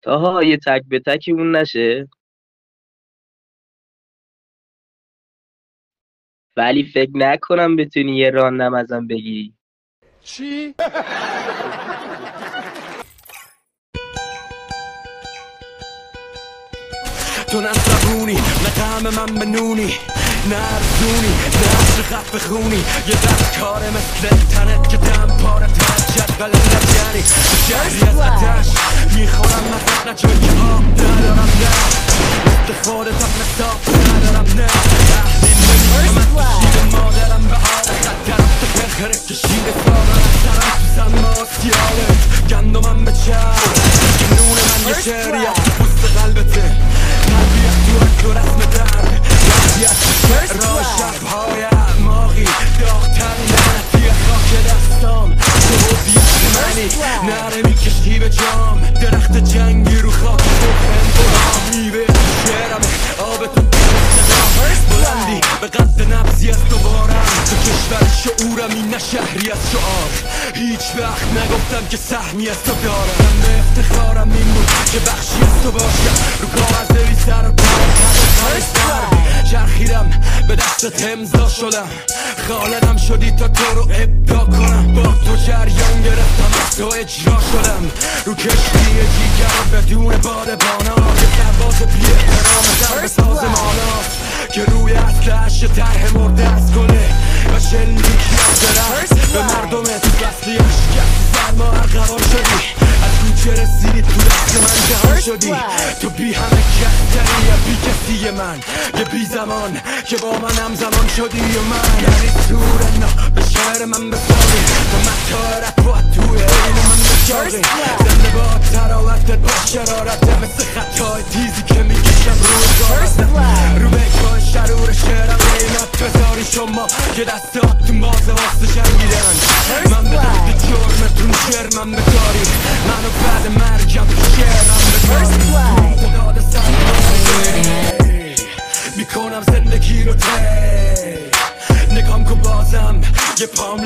آها یه تک به تکمون نشه. ولی فکر نکنم بتونی یه راندم ازم بگیری. چی؟ تو نه زبونی نه طعم من به نونی نه ارزونی نه عشق خط بخونی یه دست کاره مثل تنت که دم پاره تنت جدول لجنی شهری از آتش میخورم نفت نه جایی آب ندارم نه مثل خودتم نصاب ندارم نه تحلیل نمیکنم از شیر مادرم به آب طرف تو پخره که شیر سارم سرم تو سما سیاهت گندمم به چرم که نون من یه شعری از پوست قلبته قلبیت تو اکل و رسم درد وقتیت راه شبهای اعماقی داغترین لعنتی خاک دستام تو بودیت منی نره میکشی به جام درخت جنگی رو خاک تو خندورام میوه شعرمه آبتون بلندی به قد نبضی از دوبارم تو کشور شعورمی نه شهری از شعار هیچ وقت نگفتم که سهمی از تو دارم به افتخارم این بود که بخشی از تو باشم رو کاغذ سر و چرخیدم به دستت امضا شدم خالقم شدی تا تو رو ابدا کنم با تو جریان گرفتم از تو اجرا شدم رو کشتی جیگر بدون باد بانا یه سرباز بی احترام ضرب سازمانات که روی اصلش طرح مرده از گله و شلیکی از درخت به مردمت وصلی شکست سرما ارغوان شدی از کوچه رسیدی تو دست من جهان شدی تو بی همه کستری یا بی کسی من یه بی زمان که با من همزمان شدی و من یعنی سورنا به شعر من بساری تو مطارت باید توی این من بشاری زنده با تراوتت با شرارت مثل خطای تیزی که میکشم روی گارتم رو بکن شرور شعرم قیمت بذاری شما که دستاتون بازه واسه جنگیدن من به تحت جرمتون شرمم بکاری منو بعد مرگم شعرم بکاری داد میکنم زندگی رو تی نگام کن بازم یه پام